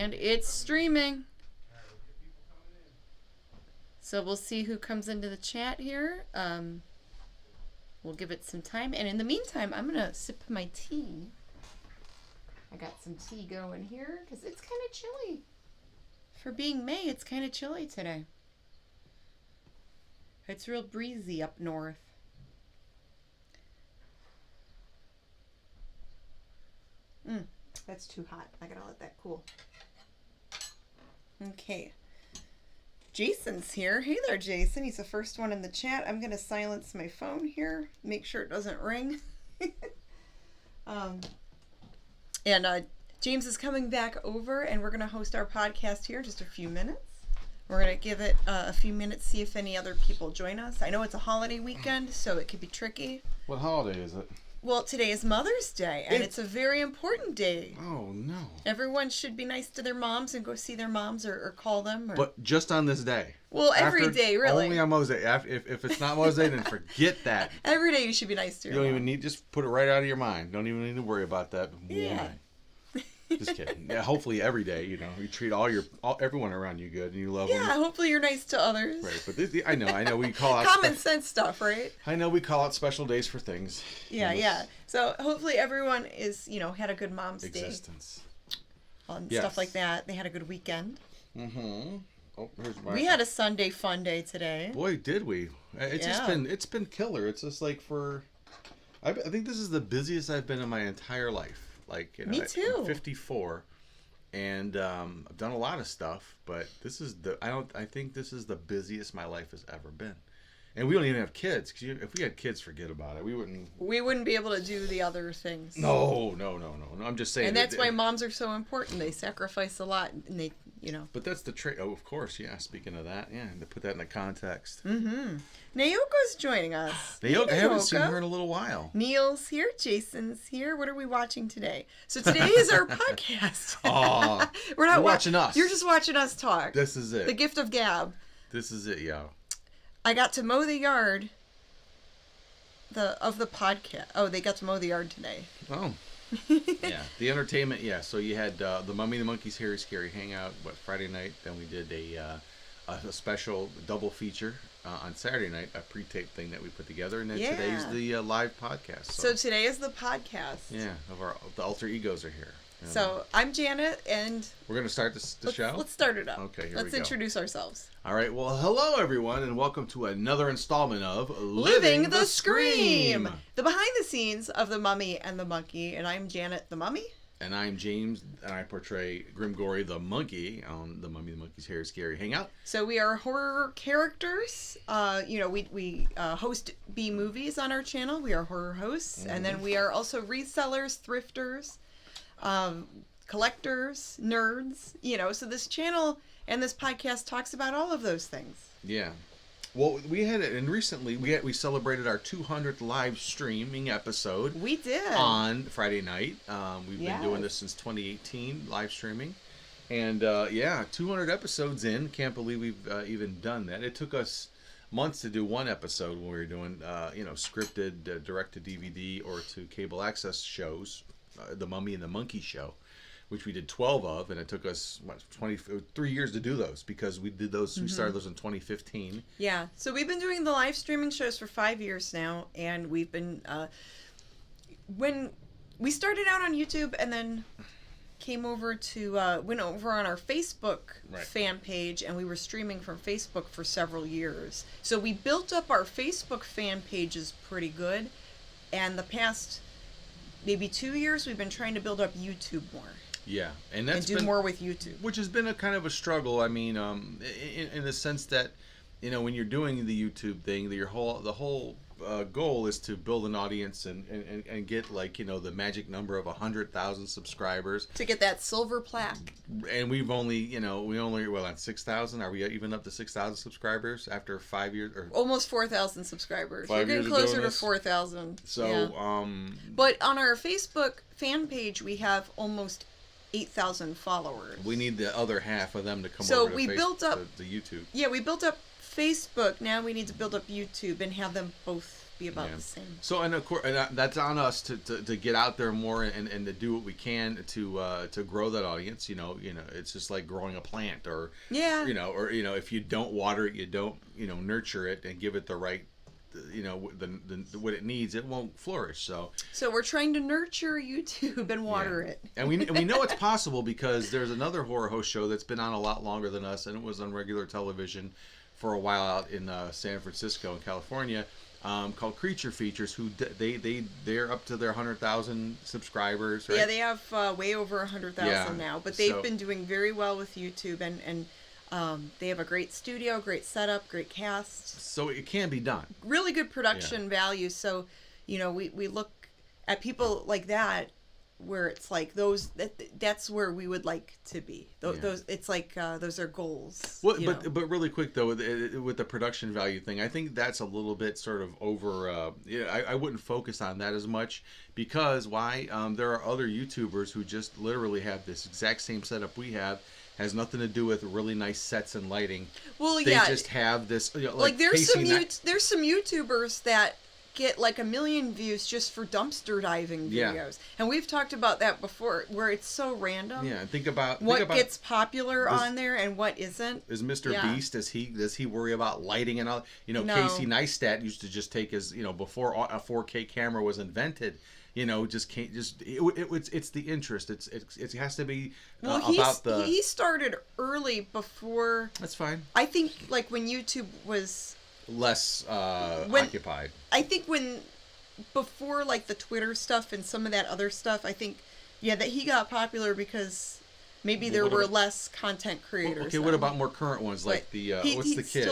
And it's streaming. So we'll see who comes into the chat here. We'll give it some time. And in the meantime, I'm going to sip my tea. I got some tea going here because it's kind of chilly. For being May, it's kind of chilly today. It's real breezy up north. That's too hot. I gotta let that cool. Okay. Jason's here. Hey there, Jason. He's the first one in the chat. I'm gonna silence my phone here. Make sure it doesn't ring. James is coming back over, and we're gonna host our podcast here in just a few minutes. We're gonna give it a few minutes, see if any other people join us. I know it's a holiday weekend, so it could be tricky. What holiday is it? Well, today is Mother's Day, and it's a very important day. Oh, no. Everyone should be nice to their moms and go see their moms or call them. But just on this day? Well, every day, really. Only on Mother's Day. If it's not Mother's Day, then forget that. Every day you should be nice to your mom. You don't even need, just put it right out of your mind. Don't even need to worry about that. Yeah. Just kidding. Yeah, hopefully every day, you treat everyone around you good and you love them. Yeah, hopefully you're nice to others. Right, but I know we call out common sense stuff, right? I know we call out special days for things. Yeah. So hopefully everyone is, had a good Mom's existence. Day. And stuff like that. They had a good weekend. Mm-hmm. Oh, we had a Sunday fun day today. Boy, did we. It's been killer. It's just like I think this is the busiest I've been in my entire life. Me too. I'm 54, and I've done a lot of stuff, but I think this is the busiest my life has ever been. And we don't even have kids, because if we had kids, forget about it. We wouldn't be able to do the other things. No. I'm just saying. And that's why moms are so important. They sacrifice a lot, and they, But that's the trait. Oh, of course, yeah. Speaking of that, yeah, to put that in the context. Mm-hmm. Naoko's joining us. I haven't seen her in a little while. Neil's here. Jason's here. What are we watching today? So today is our podcast. Oh, we're not watching us. You're just watching us talk. This is it. The gift of gab. This is it, yeah. I got to mow the yard of the podcast. Oh, they got to mow the yard today. Oh. Yeah, the entertainment, yeah. So you had the Mummy and the Monkey's Harry Scary Hangout, Friday night. Then we did a special double feature on Saturday night, a pre-tape thing that we put together. And then today's the live podcast. So today is the podcast. Yeah, the alter egos are here. So I'm Janet, and we're going to start the show? Let's start it up. Okay, Let's introduce ourselves. All right, well, hello, everyone, and welcome to another installment of Living the Scream, the behind the scenes of the Mummy and the Monkey. And I'm Janet the Mummy. And I'm James, and I portray Grimgory the Monkey on the Mummy and the Monkey's Harry Scary Hangout. So we are horror characters. We host B movies on our channel. We are horror hosts. Mm-hmm. And then we are also resellers, thrifters, collectors, nerds, so this channel and this podcast talks about all of those things. Yeah. Well, we had it, and recently we celebrated our 200th live streaming episode. We did. On Friday night. We've been doing this since 2018, live streaming. And 200 episodes in. Can't believe we've even done that. It took us months to do one episode when we were doing, scripted direct-to-DVD or to cable access shows. The Mummy and the Monkey show, which we did 12 of, and it took us 3 years to do those, because we did those. Mm-hmm. We started those in 2015. Yeah, so we've been doing the live streaming shows for 5 years now, and we've been when we started out on YouTube, and then went over on our Facebook fan page, and we were streaming from Facebook for several years. So we built up our Facebook fan pages pretty good, and the past maybe 2 years, we've been trying to build up YouTube more. Yeah, and do more with YouTube, which has been a kind of a struggle. I mean, in the sense that, when you're doing the YouTube thing, the whole goal is to build an audience and get the magic number of 100,000 subscribers to get that silver plaque. And we've only at 6,000. Are we even up to 6,000 subscribers after 5 years? Or almost 4,000 subscribers. We're getting closer to 4,000. So, yeah. But on our Facebook fan page, we have almost 8,000 followers. We need the other half of them to come over to So we built up the YouTube. Yeah, we built up Facebook. Now we need to build up YouTube and have them both be about the same. So, and of course, that's on us to get out there more and to do what we can to grow that audience. It's just like growing a plant, or if you don't water it, you don't nurture it and give it the right what it needs, it won't flourish. So we're trying to nurture YouTube and water it. And we know it's possible because there's another horror host show that's been on a lot longer than us, and it was on regular television for a while out in San Francisco in California, called Creature Features, who they're up to their 100,000 subscribers, right? Yeah, they have way over 100,000 now, but they've been doing very well with YouTube, and they have a great studio, great setup, great cast. So it can be done. Really good production value. So, we look at people like that, where it's like that's where we would like to be. Those it's like those are goals. Well, but really quick though, with the production value thing, I think that's a little bit sort of over. I wouldn't focus on that as much, because why? There are other YouTubers who just literally have this exact same setup we have. Has nothing to do with really nice sets and lighting. Well, they just have this. There's some YouTubers that get like 1 million views just for dumpster diving videos, and we've talked about that before, where it's so random. Yeah, think about gets popular on there and what isn't. Is Mr. Beast? Does he worry about lighting and all? No. Casey Neistat used to just take his before a 4K camera was invented. It's the interest. It has to be about the. He started early before. That's fine. I think like when YouTube was less occupied. I think before like the Twitter stuff and some of that other stuff, I think that he got popular because maybe there were less content creators. Okay, what about more current ones like the what's the kid?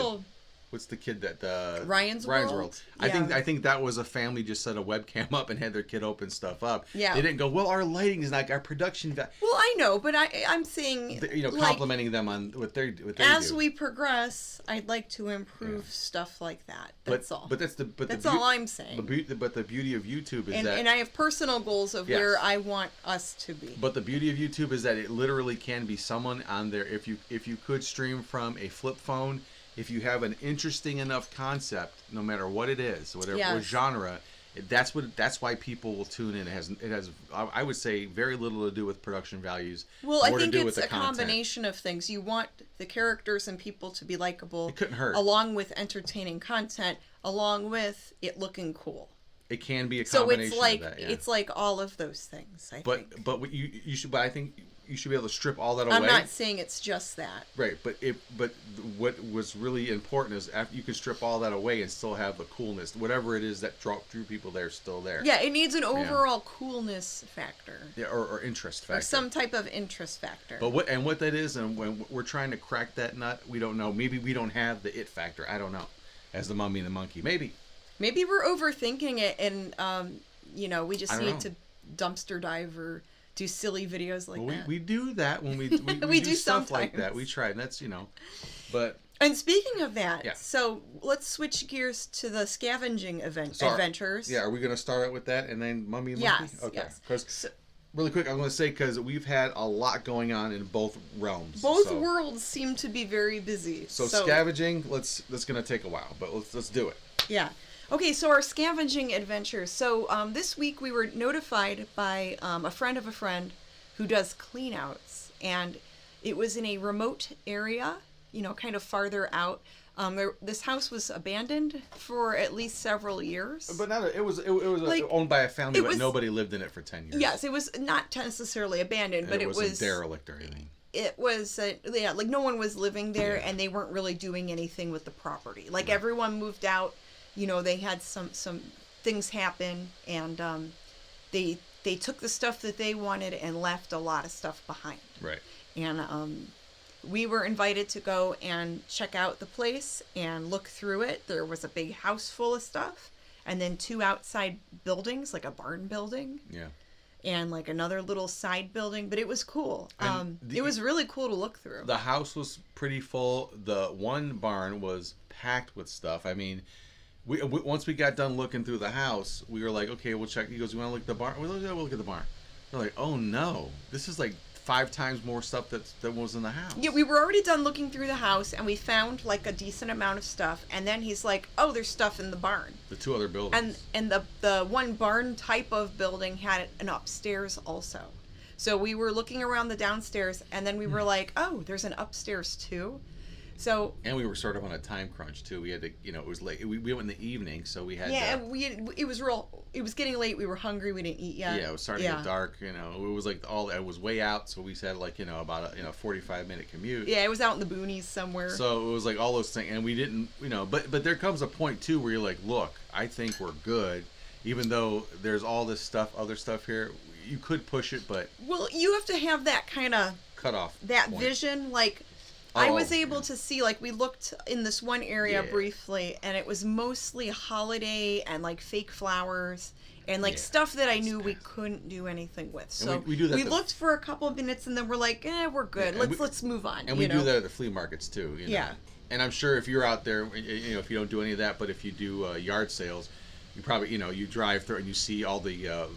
What's the kid that Ryan's World? Yeah. I think that was a family just set a webcam up and had their kid open stuff up. Yeah. They didn't go, well, our lighting is like our production value. Well, I know, but I'm saying complimenting them on what they as do. We progress, I'd like to improve stuff like that. That's all. But that's all I'm saying. But the beauty of YouTube is and I have personal goals of where I want us to be. But the beauty of YouTube is that it literally can be someone on there. If you could stream from a flip phone. If you have an interesting enough concept, no matter what it is, what genre, that's why people will tune in. It has I would say very little to do with production values. Well, I think it's a combination of things. You want the characters and people to be likable. It couldn't hurt. Along with entertaining content, along with it looking cool. It can be a combination of that. Yeah. It's like all of those things. I think. But what you should. But I think. You should be able to strip all that away. I'm not saying it's just that. Right, but what was really important is after you can strip all that away and still have the coolness, whatever it is that drew people there, still there. Yeah, it needs an overall coolness factor. Yeah, or interest factor. Or some type of interest factor. But what that is, and when we're trying to crack that nut, we don't know. Maybe we don't have the it factor. I don't know. As the Mummy and the Monkey, maybe. Maybe we're overthinking it, and we just need to dumpster dive or do silly videos like that. We do that when we do stuff like that. We try, and that's but. And speaking of that, so let's switch gears to the scavenging adventures. Are we going to start out with that and then Mummy and Monkey? Yes. Okay. Because really quick, I'm going to say because we've had a lot going on in both realms. Both worlds seem to be very busy. So scavenging, that's going to take a while, but let's do it. Yeah. Okay, so our scavenging adventures. So this week we were notified by a friend of a friend who does cleanouts, and it was in a remote area, kind of farther out. This house was abandoned for at least several years. But it was owned by a family, but nobody lived in it for 10 years. Yes, it was not necessarily abandoned, but it was derelict or anything. It was like no one was living there, and they weren't really doing anything with the property. Like everyone moved out. They had some things happen, and they took the stuff that they wanted and left a lot of stuff behind. Right. And we were invited to go and check out the place and look through it. There was a big house full of stuff, and then 2 outside buildings, like a barn building. Yeah. And like another little side building, but it was cool. It was really cool to look through. The house was pretty full. The one barn was packed with stuff. I mean, we once we got done looking through the house, we were like, okay, we'll check. He goes, you want to look at the barn? We'll look at the barn. We're like, oh no, this is like 5 times more stuff that was in the house. Yeah, we were already done looking through the house, and we found like a decent amount of stuff. And then he's like, "Oh, there's stuff in the barn." The 2 other buildings. And the one barn type of building had an upstairs also. So we were looking around the downstairs, and then we were like, "Oh, there's an upstairs too." So and we were sort of on a time crunch too. We had to, it was late. We went in the evening, so we had. Yeah, and it was getting late. We were hungry. We didn't eat yet. Yeah, it was starting to get dark. It was like it was way out. So we said like about a 45-minute commute. Yeah, it was out in the boonies somewhere. So it was like all those things, and we didn't, but there comes a point too where you're like, look, I think we're good, even though there's all this other stuff here. You could push it, but well, you have to have that kind of cut off that point. Vision, like. I was able to see, like, we looked in this one area briefly, and it was mostly holiday and, like, fake flowers and, like, stuff that I knew we couldn't do anything with. So we do that. We looked for a couple of minutes, and then we're like, we're good. Yeah, let's move on. And we do that at the flea markets, too. Yeah. And I'm sure if you're out there, if you don't do any of that, but if you do yard sales, you probably, you drive through and you see all the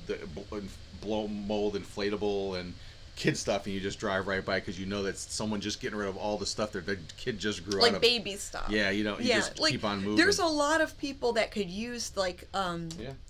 blow mold inflatable and kid stuff, and you just drive right by because you know that someone just getting rid of all the stuff that the kid just grew out of. Like baby stuff. Yeah, you just keep on moving. There's a lot of people that could use like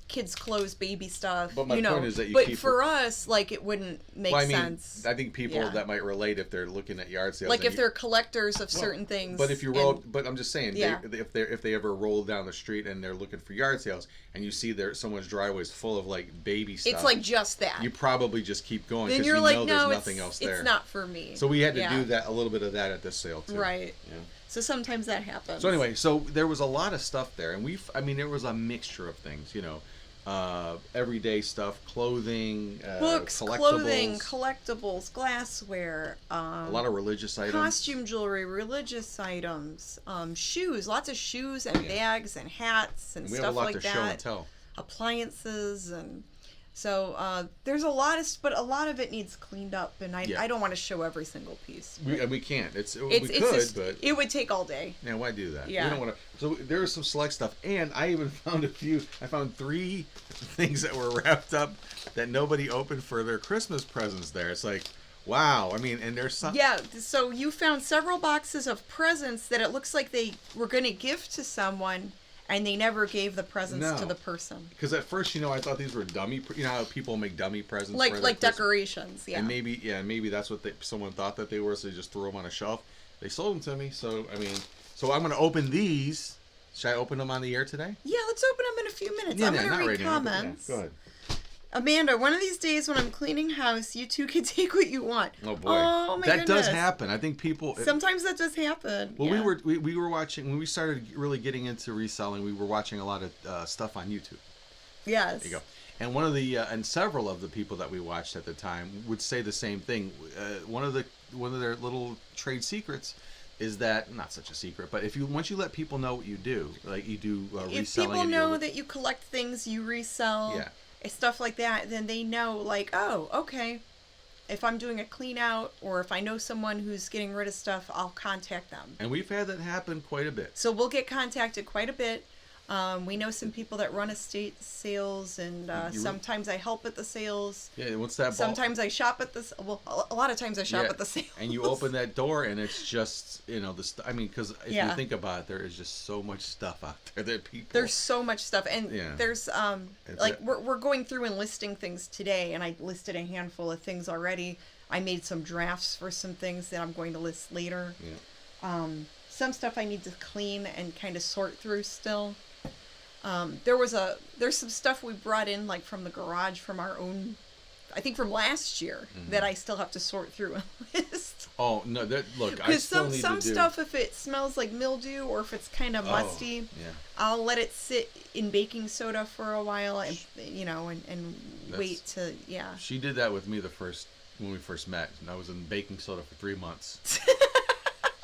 kids' clothes, baby stuff. But my point is that for us, like it wouldn't make sense. I think people that might relate if they're looking at yard sales. Like if they're collectors of certain things. But if you but I'm just saying, if they ever roll down the street and they're looking for yard sales, and you see someone's driveway is full of like baby stuff. It's like just that. You probably just keep going because you know there's nothing else there. It's not for me. So we had to do that, a little bit of that at this sale too. Right. Yeah. So sometimes that happens. So anyway, there was a lot of stuff there, and there was a mixture of things, everyday stuff, clothing, books, collectibles, clothing, collectibles, glassware, a lot of religious items, costume jewelry, religious items, shoes, lots of shoes and bags and hats and stuff like that. We have a lot to show and tell. Appliances and. So there's a lot but a lot of it needs cleaned up, and I don't want to show every single piece. We can't. We could, but it would take all day. Yeah, why do that? Yeah. We don't want to. So there was some select stuff, and I even found I found 3 things that were wrapped up that nobody opened for their Christmas presents. There, it's like, wow. I mean, and there's some. Yeah. So you found several boxes of presents that it looks like they were going to give to someone. And they never gave the presents to the person. Because at first, I thought these were dummy. You know how people make dummy presents, like decorations, yeah. And maybe that's what someone thought that they were, so they just threw them on a shelf. They sold them to me, so I'm going to open these. Should I open them on the air today? Yeah, let's open them in a few minutes. I'm going to read comments. Yeah, go ahead. Amanda, one of these days when I'm cleaning house, you two can take what you want. Oh boy, oh my that goodness. does happen. I think people. Sometimes that does happen. Well, we were watching when we started really getting into reselling. We were watching a lot of stuff on YouTube. Yes. There you go. And one of the and several of the people that we watched at the time would say the same thing. One of their little trade secrets is that not such a secret, but once you let people know what you do, like you do reselling. If people know that you collect things, you resell. Yeah. Stuff like that, then they know, like, oh, okay, if I'm doing a clean out or if I know someone who's getting rid of stuff, I'll contact them. And we've had that happen quite a bit. So we'll get contacted quite a bit. We know some people that run estate sales, and sometimes I help at the sales. Yeah, what's that? Sometimes I shop at the. Well, a lot of times I shop at the sales. And you open that door, and it's just because if you think about it, there is just so much stuff out there that people. There's so much stuff, and there's we're going through and listing things today, and I listed a handful of things already. I made some drafts for some things that I'm going to list later. Yeah. Some stuff I need to clean and kind of sort through still. There's some stuff we brought in like from the garage from our own, I think from last year, that I still have to sort through and list. Oh no! Look, I still need to do. Some stuff, if it smells like mildew or if it's kind of musty, I'll let it sit in baking soda for a while and wait to She did that with me when we first met, and I was in baking soda for 3 months.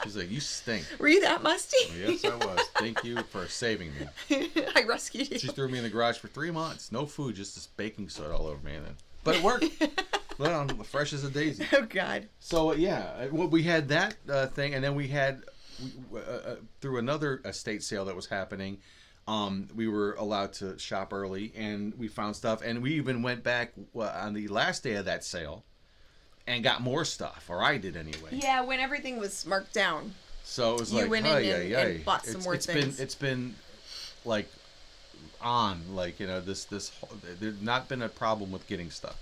She's like, you stink. Were you that musty? Yes, I was. Thank you for saving me. I rescued you. She threw me in the garage for 3 months. No food, just this baking soda all over me. But it worked. Well, I'm fresh as a daisy. Oh, God. So, we had that thing, and then we had, through another estate sale that was happening, we were allowed to shop early, and we found stuff. And we even went back on the last day of that sale and got more stuff, or I did anyway. Yeah, when everything was marked down. So it was You like, went in and bought some more things. It's been like like, you know, this there's not been a problem with getting stuff.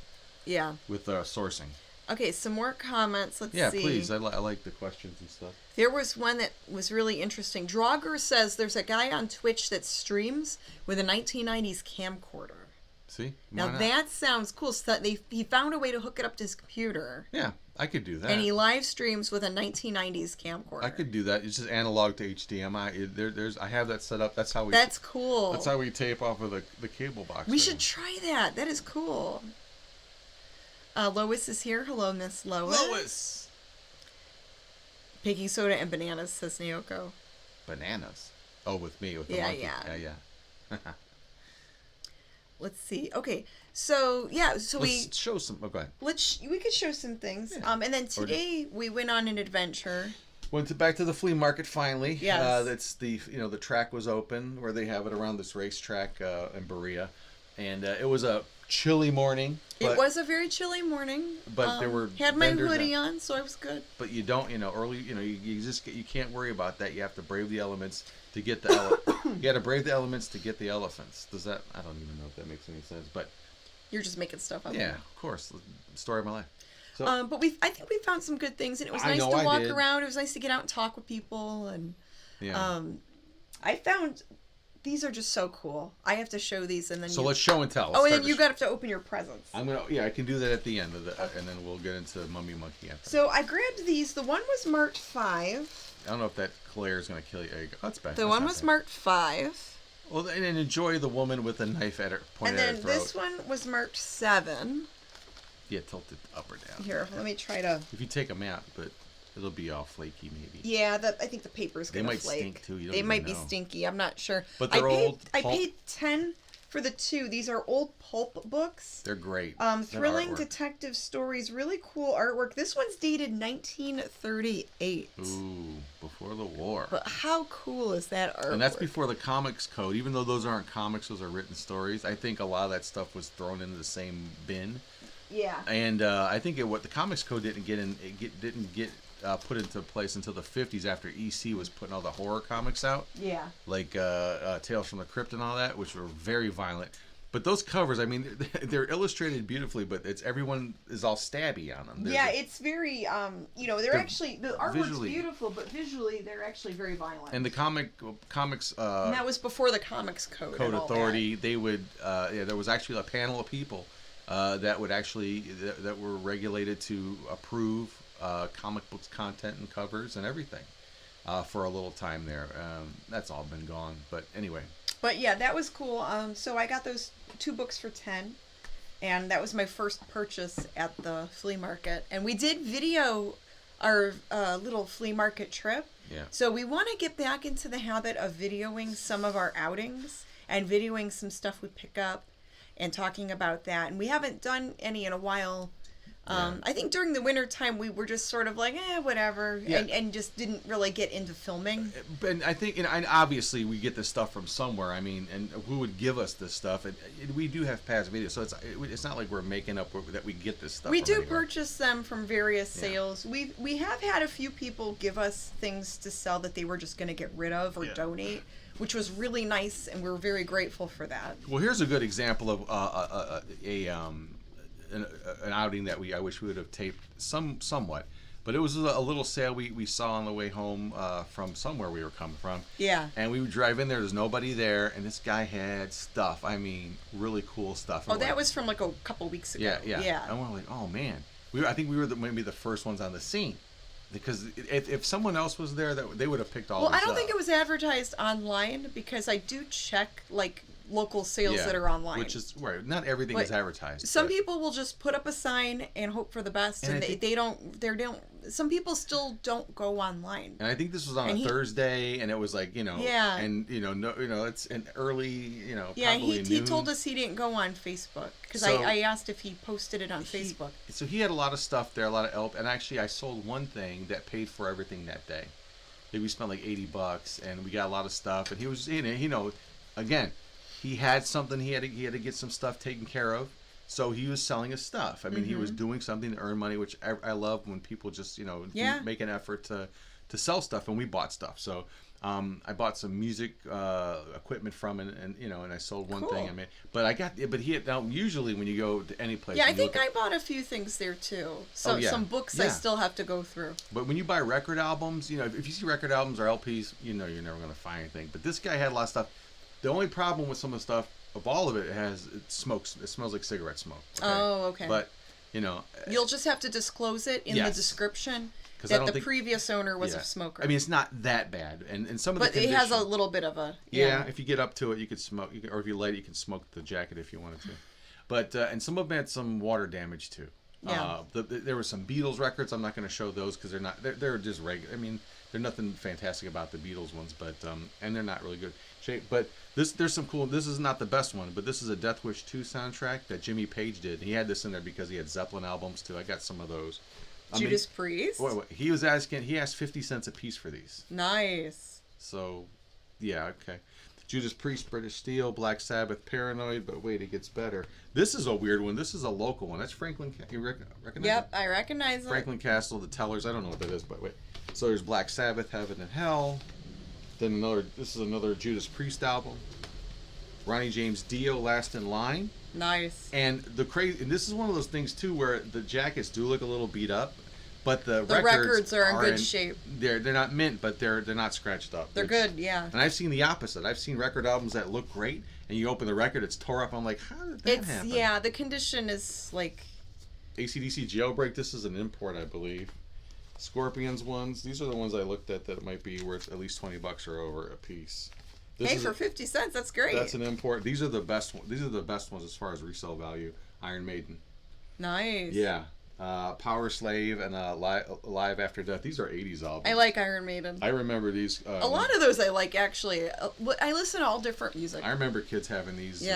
Yeah. With sourcing. Okay, some more comments. Let's see. Yeah, please. I like the questions and stuff. There was one that was really interesting. Draugr says there's a guy on Twitch that streams with a 1990s camcorder. See? Now that sounds cool. So he found a way to hook it up to his computer. Yeah, I could do that. And he live streams with a 1990s camcorder. I could do that. It's just analog to HDMI. I have that set up. That's how we. That's cool. That's how we tape off of the cable box. We should try that. That is cool. Lois is here. Hello, Miss Lois. Lois. Baking soda and bananas, says Naoko. Bananas. Oh, with me, with the yeah, monkey. Yeah. Let's see. Okay, so let's show some. Oh, go ahead. We could show some things. Yeah. And then today we went on an adventure. Went back to the flea market finally. Yes. That's the track was open where they have it around this racetrack in Berea, and it was a chilly morning. It was a very chilly morning. But there were had my hoodie on, so I was good. But you don't, early, you can't worry about that. You have to brave the elements to get the you got to brave the elements to get the elephants. Does that? I don't even know if that makes any sense. But you're just making stuff up. Yeah, of course. Story of my life. So, but I think we found some good things, and it was nice to walk around. It was nice to get out and talk with people, and I found. These are just so cool. I have to show these, and then. So let's show and tell. And then you got to open your presents. I can do that at the end of and then we'll get into Mummy Monkey. So I grabbed these. The one was marked 5. I don't know if that Claire is going to kill you. There you go. That's bad. The one was marked 5. Well, and enjoy the woman with a knife at her pointed at her throat. And then this one was marked 7. Yeah, tilt it up or down. Here, let me try to. If you take them out, but. It'll be all flaky, maybe. Yeah, I think the paper's gonna flake. They might stink too. They might be stinky. I'm not sure. But they're old. I paid 10 for the 2. These are old pulp books. They're great. Thrilling detective stories. Really cool artwork. This one's dated 1938. Ooh, before the war. But how cool is that artwork? And that's before the comics code. Even though those aren't comics, those are written stories. I think a lot of that stuff was thrown into the same bin. Yeah. And I think what the comics code didn't get put into place until the 50s after EC was putting all the horror comics out. Yeah. Like Tales from the Crypt and all that, which were very violent. But those covers, I mean, they're illustrated beautifully, but everyone is all stabby on them. It's very, they're actually, the artwork's beautiful, but visually they're actually very violent. And the comics... and that was before the comics code authority, they would, there was actually a panel of people that would actually, that were regulated to approve comic books content and covers and everything for a little time there. That's all been gone, but anyway. But yeah, that was cool. So I got those 2 books for 10, and that was my first purchase at the flea market. And we did video our little flea market trip. Yeah. So we want to get back into the habit of videoing some of our outings and videoing some stuff we pick up and talking about that. And we haven't done any in a while. I think during the winter time we were just sort of like, whatever, and just didn't really get into filming. And I think, and obviously we get this stuff from somewhere. I mean, and who would give us this stuff? And we do have past videos, so it's not like we're making up that we get this stuff. We do purchase them from various sales. We have had a few people give us things to sell that they were just going to get rid of or donate, which was really nice, and we're very grateful for that. Well, here's a good example of an outing that I wish we would have taped somewhat, but it was a little sale we saw on the way home from somewhere we were coming from. Yeah. And we would drive in there. There's nobody there, and this guy had stuff. I mean, really cool stuff. And that was from like a couple weeks ago. Yeah. And we're like, oh man, I think we were maybe the first ones on the scene. Because if someone else was there, they would have picked all. Well, I don't think it was advertised online because I do check like local sales that are online. Which is right. Not everything is advertised. Some people will just put up a sign and hope for the best, and they don't. Some people still don't go online. And I think this was on a Thursday, and it was like and it's an early he told us he didn't go on Facebook because I asked if he posted it on Facebook. So he had a lot of stuff there, a lot of help, and actually I sold one thing that paid for everything that day. We spent like $80, and we got a lot of stuff, and he was again. He had something. He had to get some stuff taken care of, So he was selling his stuff. I mean, he was doing something to earn money, which I love when people just, you know, make an effort to sell stuff, and we bought stuff. So I bought some music equipment from him, and you know, and I sold one thing. I mean, but he had, now usually when you go to any place, yeah, I think I bought a few things there too. So some books I still have to go through. But when you buy record albums, you know, if you see record albums or LPs, you know, you're never going to find anything. But this guy had a lot of stuff. The only problem with some of the stuff, of all of it, it smokes. It smells like cigarette smoke. Okay? Oh, okay. But you know, you'll just have to disclose it in the description that the previous owner was a smoker. I mean, it's not that bad, and some of but it has a little bit of a if you get up to it, you could smoke, or if you light it, you can smoke the jacket if you wanted to. But and some of them had some water damage too. Yeah. There were some Beatles records. I'm not going to show those because they're just regular. I mean, there's nothing fantastic about the Beatles ones, but and they're not really good shape. But there's some cool. This is not the best one, but this is a Death Wish 2 soundtrack that Jimmy Page did. He had this in there because he had Zeppelin albums too. I got some of those. Judas Priest. Wait, he was asking. He asked 50 cents a piece for these. Nice. So, yeah, okay. Judas Priest, British Steel, Black Sabbath, Paranoid. But wait, it gets better. This is a weird one. This is a local one. That's Franklin. You recognize? Yep, I recognize it. Franklin Castle, The Tellers. I don't know what that is, but wait. So there's Black Sabbath, Heaven and Hell. Then this is another Judas Priest album. Ronnie James Dio, Last in Line. Nice. And this is one of those things too where the jackets do look a little beat up, but the records are in good shape. They're not mint, but they're not scratched up. They're good, yeah. And I've seen the opposite. I've seen record albums that look great, and you open the record, it's tore up. I'm like, how did that happen? Yeah, the condition is like. AC/DC Jailbreak. This is an import, I believe. Scorpions ones. These are the ones I looked at that might be worth at least $20 or over a piece. For 50 cents, that's great. That's an import. These are the best. These are the best ones as far as resale value. Iron Maiden. Nice. Yeah. Power Slave and Live After Death. These are 80s albums. I like Iron Maiden. I remember these. A lot of those I like, actually. I listen to all different music. I remember kids having these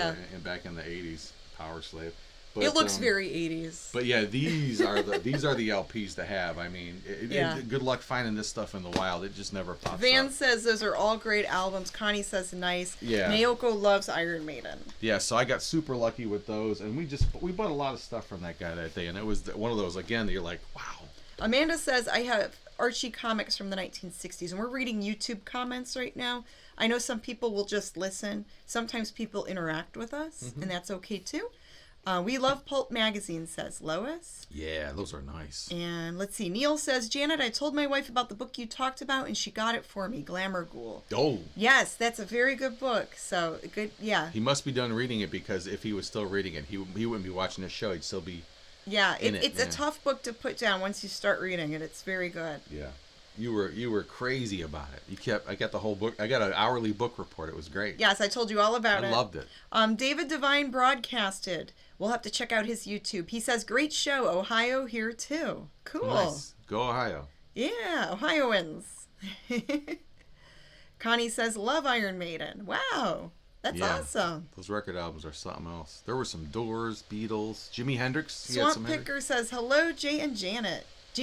back in the 80s. Power Slave. But, it looks very 80s. But yeah, these are the LPs to have. I mean, good luck finding this stuff in the wild. It just never pops up. Van says those are all great albums. Connie says nice. Yeah. Naoko loves Iron Maiden. Yeah, so I got super lucky with those, and we bought a lot of stuff from that guy that day, and it was one of those again that you're like, wow. Amanda says I have Archie comics from the 1960s, and we're reading YouTube comments right now. I know some people will just listen. Sometimes people interact with us, and that's okay too. We love Pulp Magazine, says Lois. Yeah, those are nice. And let's see. Neil says, Janet, I told my wife about the book you talked about, and she got it for me, Glamour Ghoul. Oh. Yes, that's a very good book. So, good, yeah. He must be done reading it, because if he was still reading it, he wouldn't be watching the show. He'd still be it's a tough book to put down once you start reading it. It's very good. Yeah. You were crazy about it. I got the whole book. I got an hourly book report. It was great. Yes, I told you all about it. I loved it. David Devine broadcasted. We'll have to check out his YouTube. He says, great show. Ohio here too. Cool. Nice. Go Ohio. Yeah, Ohioans. Connie says, love Iron Maiden. Wow. That's awesome. Those record albums are something else. There were some Doors, Beatles, Jimi Hendrix. Swamp Picker says, hello, James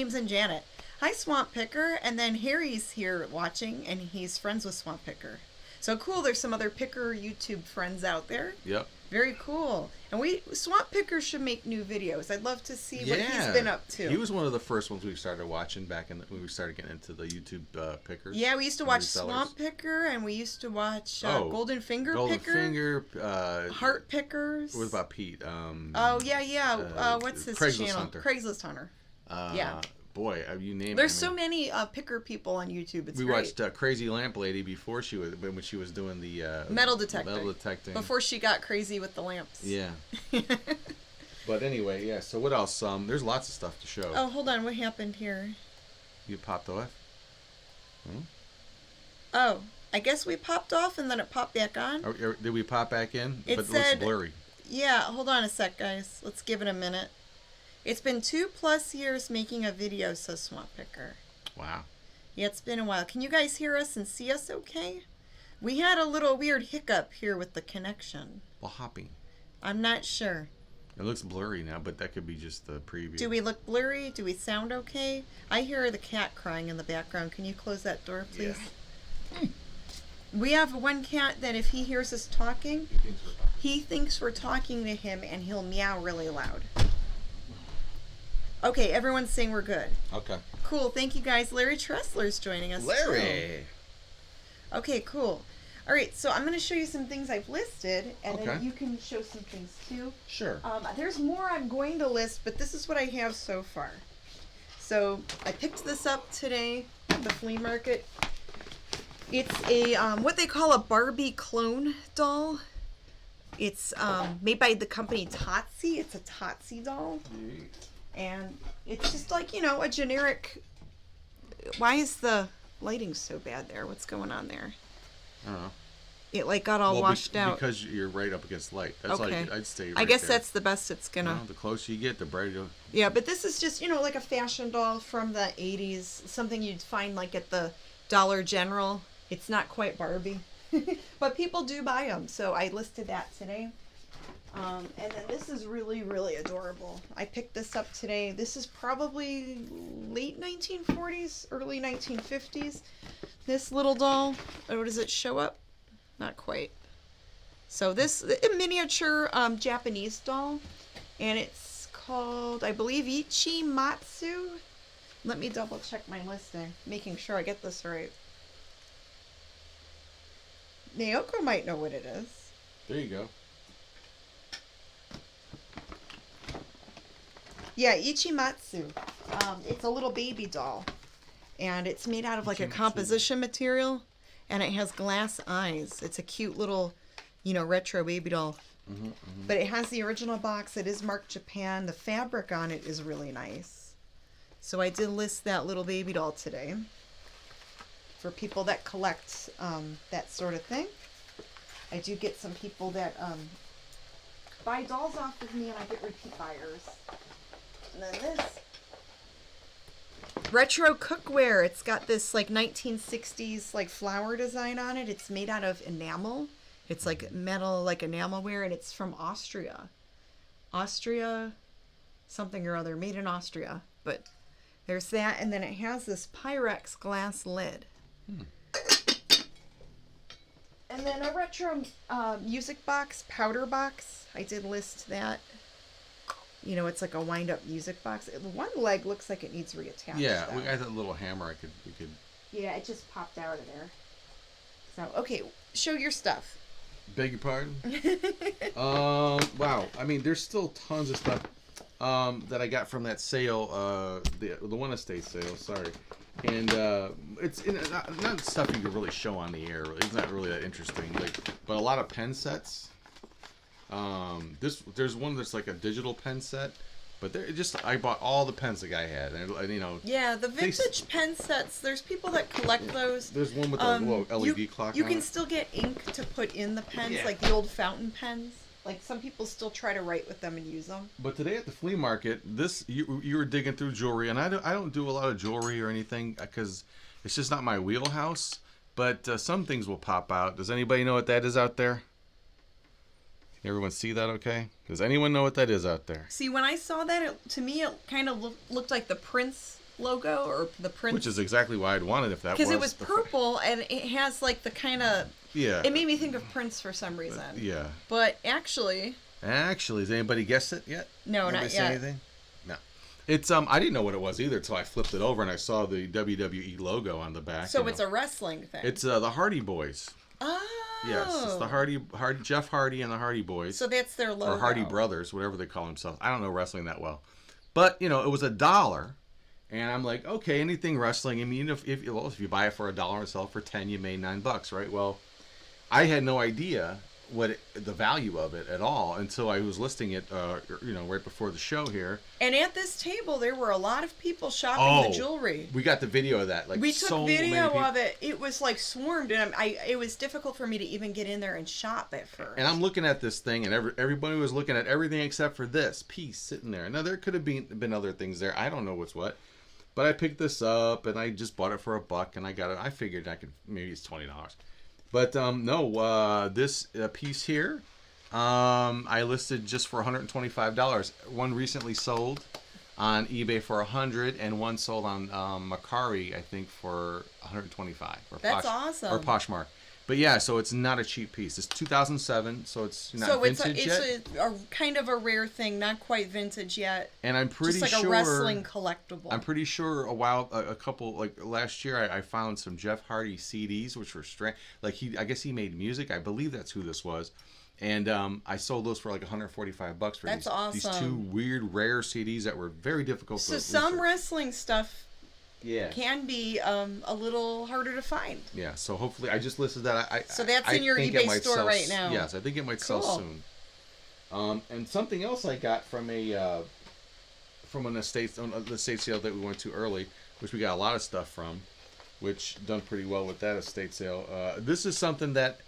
and Janet. Hi, Swamp Picker. And then Harry's here watching, and he's friends with Swamp Picker. So cool. There's some other Picker YouTube friends out there. Yep. Very cool. And Swamp Picker should make new videos. I'd love to see what he's been up to. He was one of the first ones we started watching back when we started getting into the YouTube pickers. Yeah, we used to watch Swamp Picker, and we used to watch Golden Finger Picker. Heart Pickers. What about Pete? What's his Craigslist channel? Hunter. Craigslist Hunter. Yeah. Boy, you name it. There's so many picker people on YouTube. It's we great. watched Crazy Lamp Lady before when she was doing the metal detecting. Metal detecting. Before she got crazy with the lamps. Yeah. But anyway, yeah. So what else? There's lots of stuff to show. Oh, hold on. What happened here? You popped off. Oh, I guess we popped off and then it popped back on. Did we pop back in? It looks blurry. Yeah. Hold on a sec, guys. Let's give it a minute. It's been 2+ years making a video, says Swamp Picker. Wow. Yeah, it's been a while. Can you guys hear us and see us okay? We had a little weird hiccup here with the connection. Well, hopping. I'm not sure. It looks blurry now, but that could be just the preview. Do we look blurry? Do we sound okay? I hear the cat crying in the background. Can you close that door, please? Yeah. We have one cat that if he hears us talking, He thinks we're talking to him, and he'll meow really loud. Okay, everyone's saying we're good. Okay. Cool. Thank you, guys. Larry Tressler's joining us. Larry. Too. Okay, cool. All right, so I'm going to show you some things I've listed, and then you can show some things too. Sure. There's more I'm going to list, but this is what I have so far. So I picked this up today at the flea market. It's a what they call a Barbie clone doll. It's made by the company Totsi. It's a Totsi doll. And it's just like, you know, a generic... Why is the lighting so bad there? What's going on there? I don't know. It like got all washed out. Because you're right up against light. That's okay. Like, I'd stay right I guess there. that's the best it's gonna... You know, the closer you get, the brighter... Yeah, but this is just, you know, like a fashion doll from the 80s. Something you'd find like at the Dollar General. It's not quite Barbie. But people do buy them, so I listed that today. And then this is really, really adorable. I picked this up today. This is probably late 1940s, early 1950s. This little doll. Oh, does it show up? Not quite. So this a miniature Japanese doll, and it's called, I believe, Ichimatsu. Let me double check my listing, making sure I get this right. Naoko might know what it is. There you go. Yeah, Ichimatsu. It's a little baby doll, and it's made out of like a composition material, and it has glass eyes. It's a cute little, you know, retro baby doll. Mm-hmm, mm-hmm. But it has the original box. It is marked Japan. The fabric on it is really nice. So I did list that little baby doll today for people that collect that sort of thing. I do get some people that buy dolls off of me, and I get repeat buyers. And then this retro cookware. It's got this like 1960s like flower design on it. It's made out of enamel. It's like metal, like enamelware, and it's from Austria. Austria, something or other, made in Austria. But there's that, and then it has this Pyrex glass lid. And then a retro music box, powder box. I did list that. You know, it's like a wind-up music box. One leg looks like it needs reattached. Yeah, though. we got that little hammer. We could. Yeah, it just popped out of there. So, okay, show your stuff. Beg your pardon? Wow. I mean, there's still tons of stuff that I got from that sale, the one estate sale. Sorry, and it's not stuff you can really show on the air. It's not really that interesting. But a lot of pen sets. There's one that's like a digital pen set, but I bought all the pens the guy had, and you know. Yeah, the vintage pen sets. There's people that collect those. There's one with a little LED clock. You on can it. Still get ink to put in the pens, Yeah. like the old fountain pens. Like some people still try to write with them and use them. But today at the flea market, you were digging through jewelry, and I don't do a lot of jewelry or anything because it's just not my wheelhouse. But some things will pop out. Does anybody know what that is out there? Everyone see that okay? Does anyone know what that is out there? See, when I saw that, to me, it kind of looked like the Prince logo or the Prince. Which is exactly why I'd wanted if that was. Because it was purple and it has like the kind of. Yeah. It made me think of Prince for some reason. Yeah. But actually. Actually, has anybody guessed it yet? No, Nobody not say yet. Anything? No. It's I didn't know what it was either until I flipped it over and I saw the WWE logo on the back. So it's a wrestling thing. It's the Hardy Boys. Oh. Yes, it's the Hardy Jeff Hardy and the Hardy Boys. So that's their logo. Or Hardy Brothers, whatever they call themselves. I don't know wrestling that well, but you know it was $1, and I'm like, okay, anything wrestling. I mean, if you buy it for $1 and sell it for 10, you made $9, right? Well, I had no idea the value of it at all until I was listing it, right before the show here. And at this table, there were a lot of people shopping the jewelry. We got the video of that. Like we took video of it. It was like swarmed, and it was difficult for me to even get in there and shop at first. And I'm looking at this thing, and everybody was looking at everything except for this piece sitting there. Now there could have been other things there. I don't know what's what, but I picked this up, and I just bought it for $1, and I got it. I figured maybe it's $20. But no, this piece here, I listed just for $125. One recently sold on eBay for $100, and one sold on Mercari, I think, for $125. That's awesome. Or Poshmark. But yeah, so it's not a cheap piece. It's 2007, so it's not vintage yet. So it's a kind of a rare thing, not quite vintage yet. And I'm pretty sure... Just like a wrestling collectible. I'm pretty sure a couple, like last year, I found some Jeff Hardy CDs, which were strange. Like, I guess he made music. I believe that's who this was. And I sold those for like $145 for That's awesome. These two weird, rare CDs that were very difficult to research. So some wrestling stuff... Yeah. Can be a little harder to find. Yeah, so hopefully I just listed that. So that's in your eBay store right now. Yes, I think it might sell soon. And something else I got from the estate sale that we went to early, which we got a lot of stuff from, which done pretty well with that estate sale. This is something that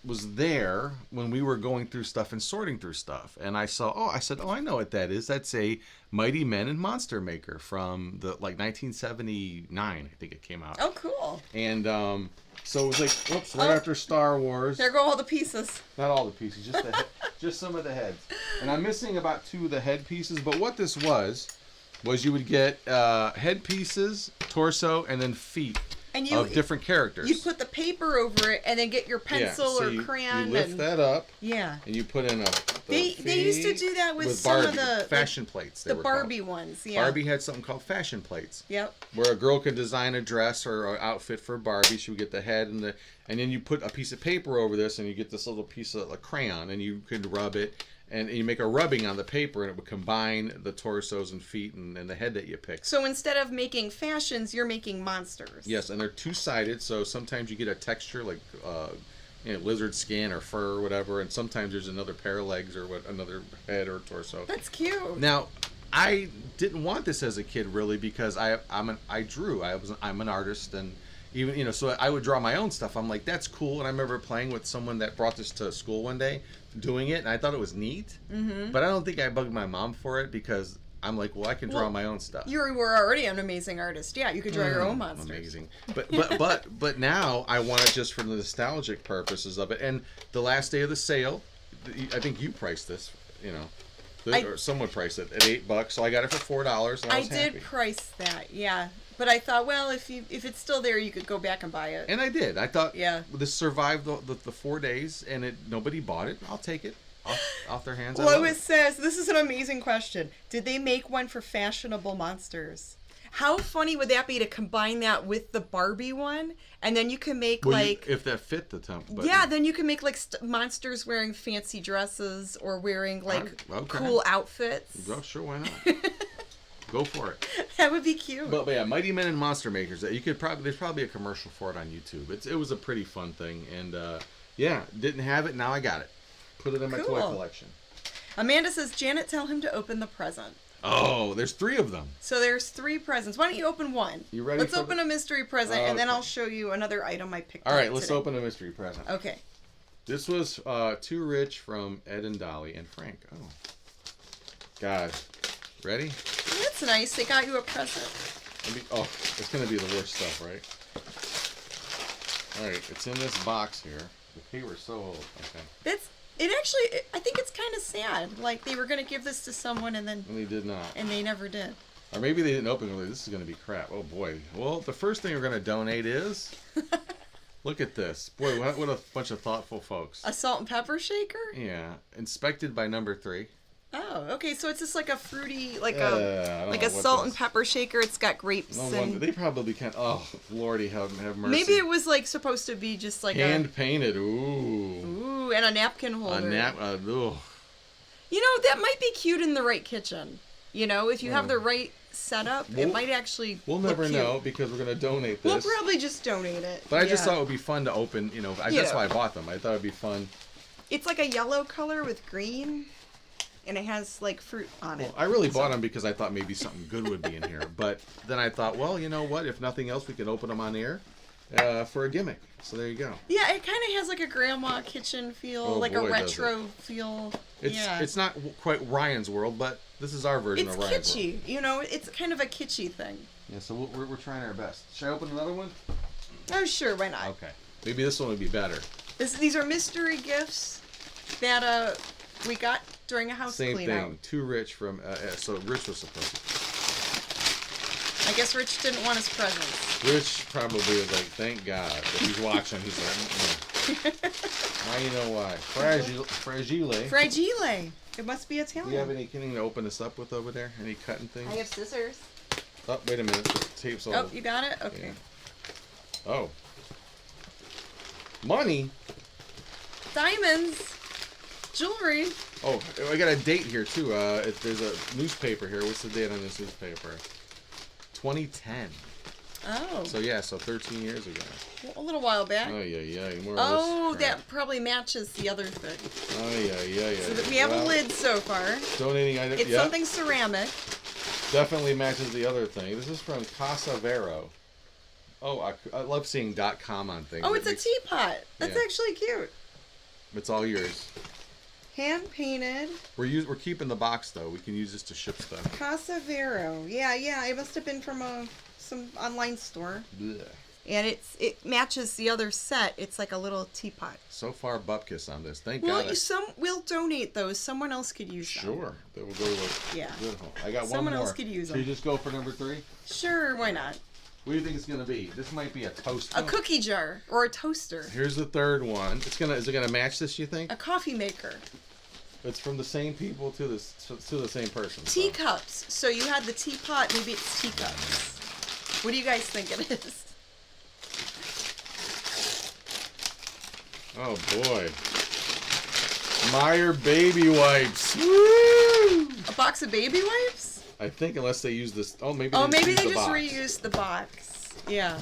was there when we were going through stuff and sorting through stuff, and I said, oh, I know what that is. That's a Mighty Men and Monster Maker from the 1979, I think it came out. Oh, cool. And so it was like, right after Star Wars. There go all the pieces. Not all the pieces, just just some of the heads. And I'm missing about 2 of the head pieces, but what this was you would get head pieces, torso, and then feet. Of different characters. You put the paper over it and then get your pencil or crayon. You lift that up. Yeah. And you put in They used to do that with some Barbie, of the fashion plates. The Barbie ones. Yeah. Barbie had something called fashion plates. Yep. Where a girl could design a dress or an outfit for Barbie. She would get the head and then you put a piece of paper over this and you get this little piece of a crayon and you could rub it. And you make a rubbing on the paper, and it would combine the torsos and feet and the head that you pick. So instead of making fashions, you're making monsters. Yes, and they're two-sided, so sometimes you get a texture like lizard skin or fur or whatever, and sometimes there's another pair of legs or another head or torso. That's cute. Now, I didn't want this as a kid really because I'm an artist, and even so I would draw my own stuff. I'm like, that's cool, and I remember playing with someone that brought this to school one day, doing it, and I thought it was neat. Mm-hmm. But I don't think I bugged my mom for it because I'm like, well, I can draw my own stuff. You were already an amazing artist. Yeah, you could draw your own monsters. Amazing. But now I want it just for the nostalgic purposes of it. And the last day of the sale, I think you priced this, or someone priced it at $8, so I got it for $4. And I was happy. Did price that, yeah. But I thought, well, if it's still there, you could go back and buy it. And I did. I thought, this survived the 4 days, and nobody bought it. I'll take it off their hands. Lois says, this is an amazing question. Did they make one for fashionable monsters? How funny would that be to combine that with the Barbie one, and then you can make if that fit the temp. Yeah, then you can make monsters wearing fancy dresses or wearing cool outfits. Well, sure, why not? Go for it. That would be cute. But yeah, Mighty Men and Monster Makers. There's probably a commercial for it on YouTube. It was a pretty fun thing, and didn't have it. Now I got it. Put it in my toy collection. Amanda says, Janet, tell him to open the present. Oh, there's 3 of them. So there's 3 presents. Why don't you open one? You ready? Let's open a mystery present, and then I'll show you another item I picked up. All right, let's open a mystery present. Okay. This was Too Rich from Ed and Dolly and Frank. Oh, God. Ready? That's nice. They got you a present. It's going to be the worst stuff, right? All right, it's in this box here. The paper's so old. Okay. I think it's kind of sad. Like, they were going to give this to someone and they did not. And they never did. Or maybe they didn't open it. This is going to be crap. Oh, boy. Well, the first thing we're going to donate is... Look at this. Boy, what a bunch of thoughtful folks. A salt and pepper shaker? Yeah. Inspected by number 3. Oh, okay. So it's just like a fruity, like a salt and pepper shaker. It's got grapes. They probably can't. Oh, Lordy, have mercy. Maybe it was supposed to be just like hand painted. Ooh, and a napkin holder. Ugh. That might be cute in the right kitchen. If you have the right setup, it might actually. We'll never know because we're gonna donate this. We'll probably just donate it. But I just thought it would be fun to open. That's why I bought them. I thought it'd be fun. It's like a yellow color with green. And it has fruit on it. I really bought them because I thought maybe something good would be in here. But then I thought, well, you know what? If nothing else, we can open them on air for a gimmick. So there you go. Yeah, it kind of has like a grandma kitchen feel, a retro feel. It's not quite Ryan's World, but this is our version of Ryan's World. It's kitschy. It's kind of a kitschy thing. Yeah, so we're trying our best. Should I open another one? Oh, sure. Why not? Okay. Maybe this one would be better. These are mystery gifts that we got during a house clean out. Same thing. Too Rich from so Rich was supposed to. I guess Rich didn't want his presents. Rich probably was like, thank God. If he's watching, he's like, now you know why. Fragile. Fragile. It must be Italian. Do you have anything to open this up with over there? Any cutting things? I have scissors. Oh, wait a minute. The tape's all... Oh, you got it? Okay. Yeah. Oh. Money? Diamonds. Jewelry. Oh, I got a date here, too. There's a newspaper here. What's the date on this newspaper? 2010. Oh. So, yeah, 13 years ago. A little while back. Oh, yeah. More oh, of this crap. that probably matches the other thing. Oh, yeah. So that we have a lid so far. Donating items. It's something ceramic. Definitely matches the other thing. This is from Casa Vero. Oh, I love seeing .com on things. Oh, it's a teapot. That's actually cute. It's all yours. Hand painted. We're keeping the box though. We can use this to ship stuff. Casa Vero. Yeah. It must have been from some online store. Blech. And it matches the other set. It's like a little teapot. So far, bupkis on this. Thank well, God. We'll donate those. Someone else could use them. Sure. They will go to a good home. I got Someone one more. else could use them. Should you just go for number 3? Sure, why not? What do you think it's gonna be? This might be a toaster. A cookie jar or a toaster. Here's the third one. Is it gonna match this? You think? A coffee maker. It's from the same people to the same person. Teacups. So you had the teapot. Maybe it's teacups. What do you guys think it is? Oh boy. Meyer baby wipes. Woo! A box of baby wipes? I think unless they use this. Oh, maybe. Maybe they the just box. reused the box. Yeah.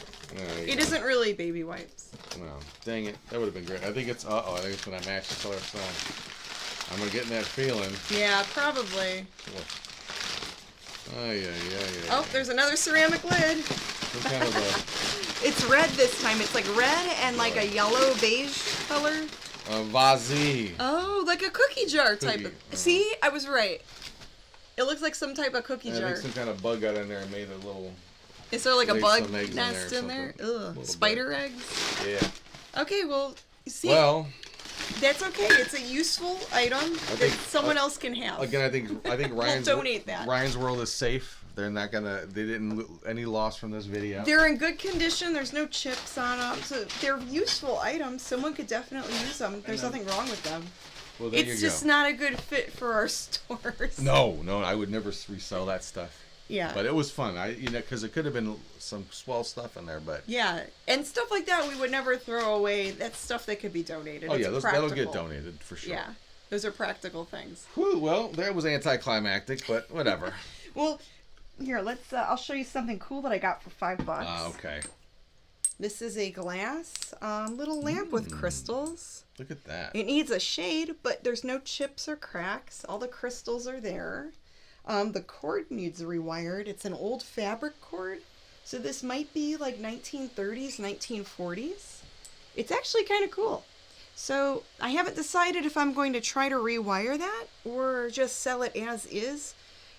It Go. isn't really baby wipes. No, dang it. That would have been great. I think it's. I think it's when I match the color sign. I'm gonna get in that feeling. Yeah, probably. Oh yeah. Oh, there's another ceramic lid. Some kind of a. It's red this time. It's like red and like a yellow beige color. A vase. Oh, like a cookie jar type of. See, I was right. It looks like some type of cookie jar. I think some kind of bug got in there and made a little. Is there like a bug nest in in there? Ugh. Spider eggs? Yeah. Okay, well, see. Well. That's okay. It's a useful item that someone else can have. Again, I think Ryan's we'll donate that. Ryan's world is safe. They're not gonna. They didn't any loss from this video. They're in good condition. There's no chips on them, so they're useful items. Someone could definitely use them. There's nothing wrong with them. Well, there it's just not a good fit for our stores. No, I would never resell that stuff. Yeah. But it was fun. Because it could have been some swell stuff in there, but. Yeah, and stuff like that we would never throw away. That's stuff that could be donated. Oh yeah, that'll get donated for sure. Yeah, those are practical things. Whew, well, that was anticlimactic, but whatever. Well, here, let's. I'll show you something cool that I got for $5. Okay. This is a glass little lamp with crystals. Look at that. It needs a shade, but there's no chips or cracks. All the crystals are there. The cord needs rewired. It's an old fabric cord. So this might be like 1930s, 1940s. It's actually kind of cool. So I haven't decided if I'm going to try to rewire that or just sell it as is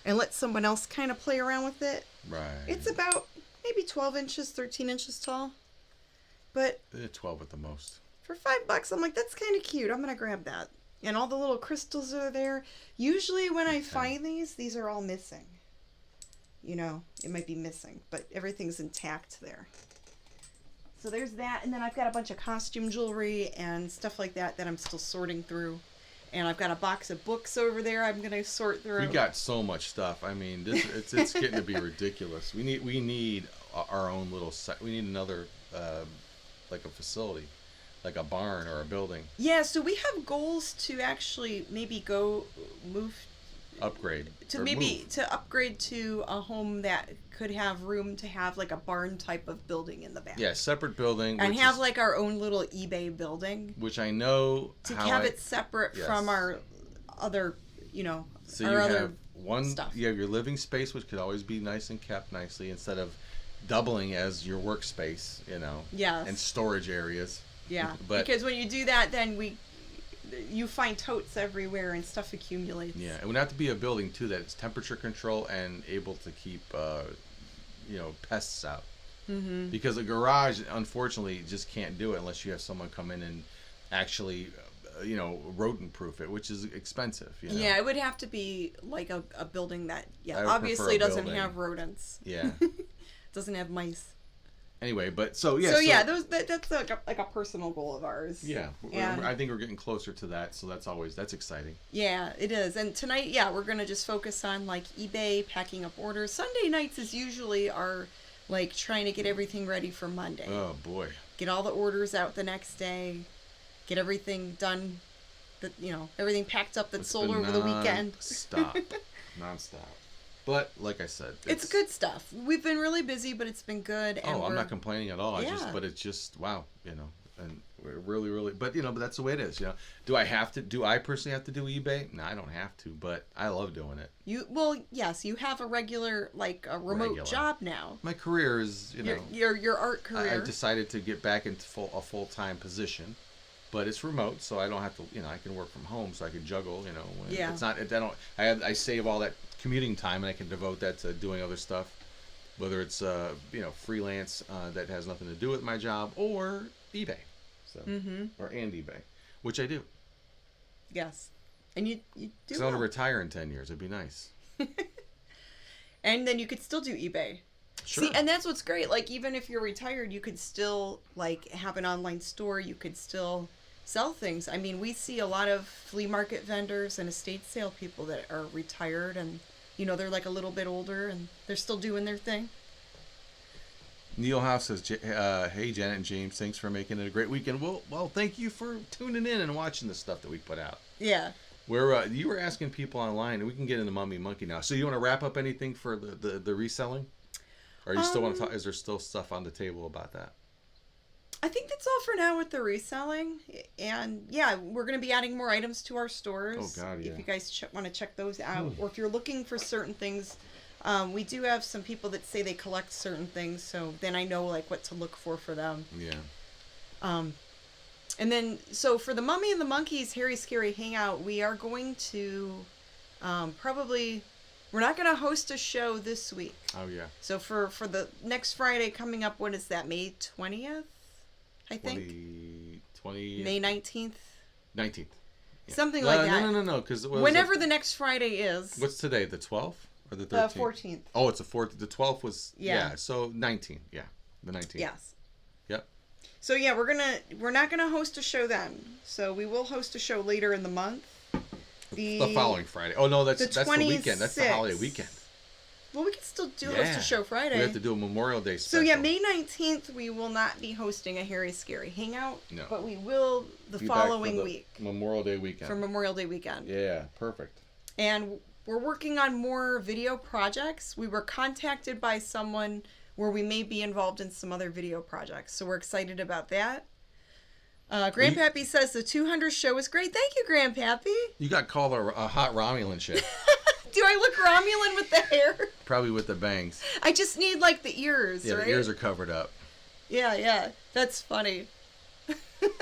and let someone else kind of play around with it. Right. It's about maybe 12 inches, 13 inches tall. But 12 at the most. For $5, I'm like, that's kind of cute. I'm going to grab that. And all the little crystals are there. Usually when I find these are all missing. It might be missing, but everything's intact there. So there's that. And then I've got a bunch of costume jewelry and stuff like that I'm still sorting through. And I've got a box of books over there I'm going to sort through. We got so much stuff. I mean, it's getting to be ridiculous. We need our own little set. We need another, like a facility. Like a barn or a building. Yeah, so we have goals to actually maybe upgrade to a home that could have room to have like a barn type of building in the back. Yeah, separate building. And have like our own little eBay building. Which I know to have it separate from our other, So our you other have stuff. You have your living space, which could always be nice and kept nicely instead of doubling as your workspace, Yes. and storage areas. Yeah, because when you do that, then you find totes everywhere and stuff accumulates. Yeah, it would have to be a building too that's temperature control and able to keep, pests out. Mm-hmm. Because a garage, unfortunately, just can't do it unless you have someone come in and actually, rodent-proof it, which is expensive. Yeah, it would have to be like a building that, obviously doesn't have rodents. Yeah. doesn't have mice. Anyway, but so yeah. So yeah, that's like a personal goal of ours. Yeah, And I think we're getting closer to that, so that's exciting. yeah, it is. And tonight, yeah, we're gonna just focus on like eBay, packing up orders. Sunday nights is usually our like trying to get everything ready for Monday. Oh boy. Get all the orders out the next day. Get everything done. That everything packed up that's sold over the weekend. Non-stop. But like I said, it's good stuff. We've been really busy, but it's been good. And I'm not complaining at all. Yeah. But it's just wow, and we're really, but but that's the way it is. Do I personally have to do eBay? No, I don't have to, but I love doing it. Yes, you have a regular a remote job now. My career is your art career. I've decided to get back into a full-time position. But it's remote, so I don't have to. I can work from home, so I can juggle. Yeah. It's not. I save all that commuting time, and I can devote that to doing other stuff, whether it's freelance that has nothing to do with my job or eBay, or eBay, which I do. Yes, and you do. Because I want to retire in 10 years. It'd be nice. And then you could still do eBay. Sure. See, and that's what's great. Like, even if you're retired, you could still have an online store. You could still sell things. I mean, we see a lot of flea market vendors and estate sale people that are retired, and they're like a little bit older, and they're still doing their thing. Neil House says, "Hey Janet and James, thanks for making it a great weekend." Well, thank you for tuning in and watching the stuff that we put out. Yeah. You were asking people online, and we can get into Mummy Monkey now. So you want to wrap up anything for the reselling? Or you still want to talk? Is there still stuff on the table about that? I think that's all for now with the reselling. And yeah, we're going to be adding more items to our stores. Oh God, yeah. If you guys want to check those out, or if you're looking for certain things, we do have some people that say they collect certain things. So then I know what to look for them. Yeah. And then so for the Mummy and the Monkey's Harry Scary Hangout, we are going to probably. We're not going to host a show this week. Oh, yeah. So for the next Friday coming up, what is that, May 20th, I think? 20th? May 19th? 19th. Yeah. Something like that. No. Because whenever the next Friday is. What's today, the 12th or the 13th? The 14th. Oh, it's the 14th. The 12th was, yeah. So 19th, yeah. The 19th. Yes. Yep. So, yeah, we're not going to host a show then. So we will host a show later in the month. The following Friday. Oh no, that's the weekend. That's the holiday weekend. Well, we can still host a show Friday. We have to do a Memorial Day special. So yeah, May 19th we will not be hosting a Harry Scary Hangout. No. But we will the following week. Memorial Day weekend. For Memorial Day weekend. Yeah, perfect. And we're working on more video projects. We were contacted by someone where we may be involved in some other video projects. So we're excited about that. Grandpappy says the 200 show is great. Thank you, Grandpappy. You got called a hot Romulan chick. Do I look Romulan with the hair? Probably with the bangs. I just need the ears, right? The ears are covered up. Yeah. That's funny.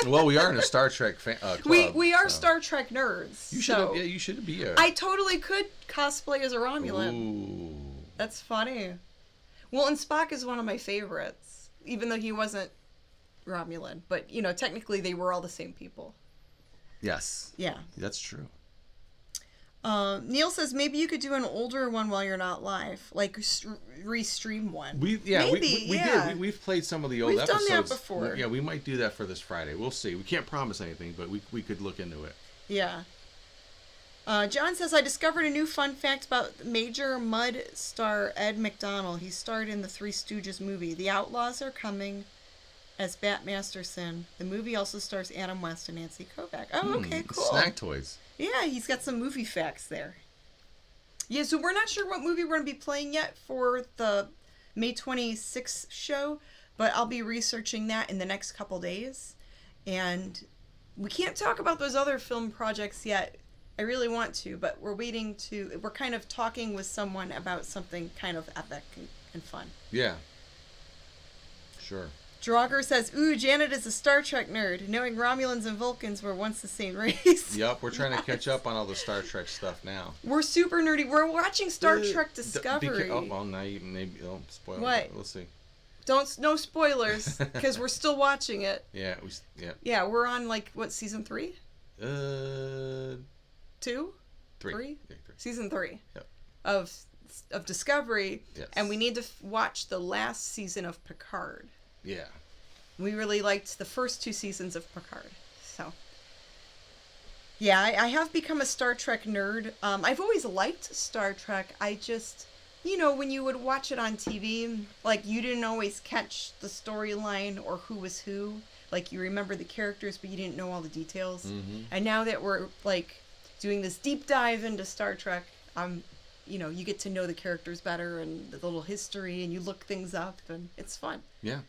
Well, we are in a Star Trek club. We are Star Trek nerds. You should be I totally could cosplay as a Romulan. Ooh. That's funny. Well, and Spock is one of my favorites, even though he wasn't Romulan, but technically they were all the same people. Yes. Yeah. That's true. Neil says maybe you could do an older one while you're not live, restream one. We did. We've played some of the old episodes. We've done that before. Yeah, we might do that for this Friday. We'll see. We can't promise anything, but we could look into it. Yeah. John says, I discovered a new fun fact about Major Mud star Ed McDonald. He starred in the Three Stooges movie. The Outlaws Are Coming as Bat Masterson. The movie also stars Adam West and Nancy Kovac. Oh, okay, cool. Snack toys. Yeah, he's got some movie facts there. Yeah, so we're not sure what movie we're going to be playing yet for the May 26th show, but I'll be researching that in the next couple days. And we can't talk about those other film projects yet. I really want to, but we're kind of talking with someone about something kind of epic and fun. Yeah. Sure. Draugr says, ooh, Janet is a Star Trek nerd, knowing Romulans and Vulcans were once the same race. Yep, we're trying to catch up on all the Star Trek stuff now. We're super nerdy. We're watching Star Trek Discovery. Now you maybe don't spoil what? It. We'll see. No spoilers, because we're still watching it. Yeah, Yeah, we're on season 3? 2? 3. 3? Yeah, 3. Season 3. Yep. Of of Discovery, Yes. and we need to watch the last season of Picard. Yeah. We really liked the first 2 seasons of Picard. So, yeah, I have become a Star Trek nerd. I've always liked Star Trek. I just, you know, when you would watch it on TV, like, you didn't always catch the storyline or who was who. Like, you remember the characters, but you didn't know all the details. Mm-hmm. And now that we're, like, doing this deep dive into Star Trek, you know, you get to know the characters better and the little history, and you look things up, and it's fun. Yeah.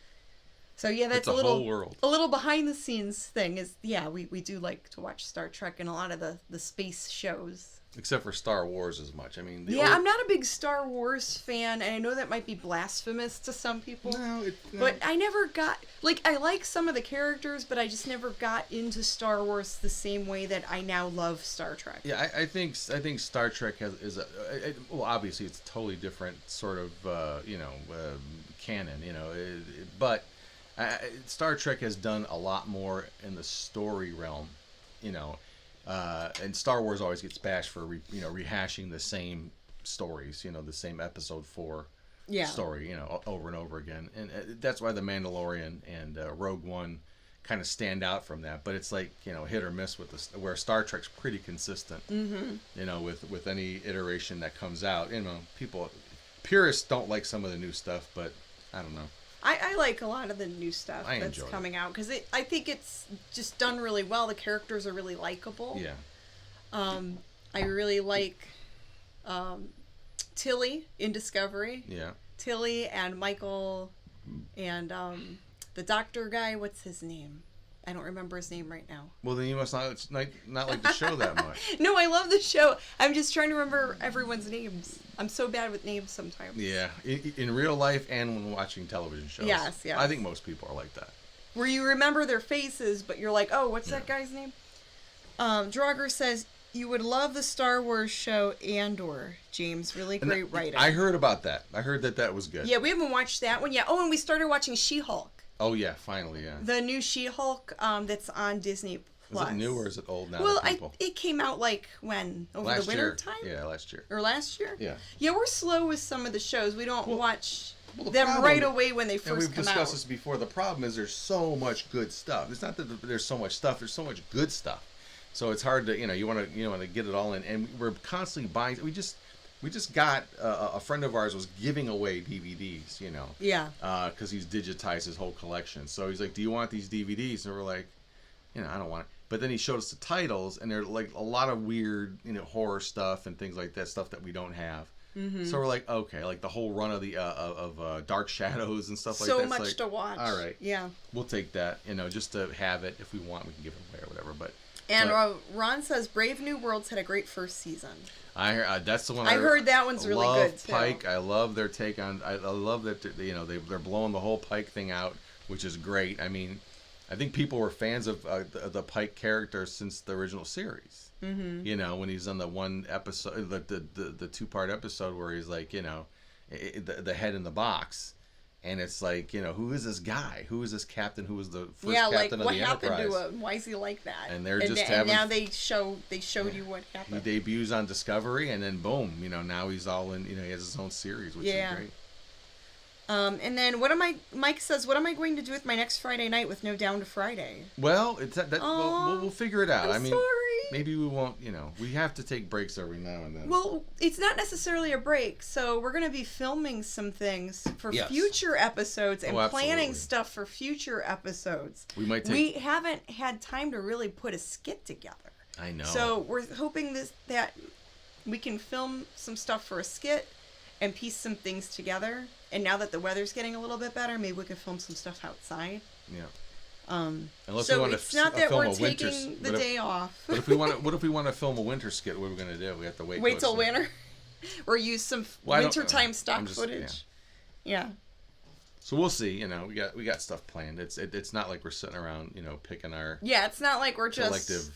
So yeah, that's it's a whole world. A little behind the scenes thing is, yeah, we do like to watch Star Trek and a lot of the space shows. Except for Star Wars as much. I mean, I'm not a big Star Wars fan, and I know that might be blasphemous to some people. No. But I never got, like, I like some of the characters, but I just never got into Star Wars the same way that I now love Star Trek. Yeah, I think Star Trek is well, obviously it's a totally different sort of canon, but Star Trek has done a lot more in the story realm, and Star Wars always gets bashed for rehashing the same stories, the same episode 4 story, over and over again, and that's why The Mandalorian and Rogue One kind of stand out from that. But it's like hit or miss with this, where Star Trek's pretty consistent. Mm-hmm. With any iteration that comes out, people purists don't like some of the new stuff, but I don't know. I like a lot of the new stuff that's coming out because I think it's just done really well. The characters are really likable. Yeah. I really like Tilly in Discovery. Yeah. Tilly and Michael and the doctor guy. What's his name? I don't remember his name right now. Well, then you must not like the show that much. No, I love the show. I'm just trying to remember everyone's names. I'm so bad with names sometimes. Yeah, in real life and when watching television shows. Yes. I think most people are like that. Where you remember their faces, but you're like, oh, what's that guy's name? Draugr says, you would love the Star Wars show Andor, James. Really great writing. I heard about that. I heard that was good. Yeah, we haven't watched that one yet. Oh, and we started watching She-Hulk. Oh, yeah, finally, yeah. The new She-Hulk that's on Disney Plus. Is it new or is it old now? Well, it came out like when? Over last the winter year. time? Yeah, last year. Or last year? Yeah. Yeah, we're slow with some of the shows. We don't watch them right away when they first come out. And we've discussed this before. The problem is there's so much good stuff. It's not that there's so much stuff. There's so much good stuff. So it's hard to, you want to get it all in. And we're constantly buying. We just got a friend of ours was giving away DVDs, Yeah. Because he's digitized his whole collection. So he's like, "Do you want these DVDs?" And we're like, I don't want it. But then he showed us the titles, and they're like a lot of weird, horror stuff and things like that, stuff that we don't have. Mm-hmm. So we're like, okay, like the whole run of the Dark Shadows and stuff like that. So much to watch. All right. Yeah. We'll take that, just to have it. If we want, we can give it away or whatever. But Ron says Brave New Worlds had a great first season. That's the one. I heard that one's really good too. Pike. I love their take on. I love that they're blowing the whole Pike thing out, which is great. I mean, I think people were fans of the Pike character since the original series. Mm-hmm. When he's on the one episode, the 2-part episode where he's like, the head in the box. And it's like, who is this guy? Who is this captain? Who was the first captain of the Enterprise? Yeah, like, what happened to him? Why is he like that? And they're just having... And now they showed you what happened. He debuts on Discovery, and then boom, now he's all in, he has his own series, which is great. And then Mike says, what am I going to do with my next Friday night with no Down to Friday? Well, we'll figure it out. I'm sorry. Maybe we won't, we have to take breaks every now and then. Well, it's not necessarily a break, so we're going to be filming some things for future episodes and planning stuff for future episodes. We haven't had time to really put a skit together. I know. So we're hoping that we can film some stuff for a skit and piece some things together. And now that the weather's getting a little bit better, maybe we could film some stuff outside. Yeah. Unless so it's not that we're taking the day off. But what if we want to film a winter skit? What are we going to do? We have to wait till winter, or use some wintertime stock footage. Yeah. So we'll see. We got stuff planned. It's not like we're sitting around, picking our. Yeah, it's not like we're just collective.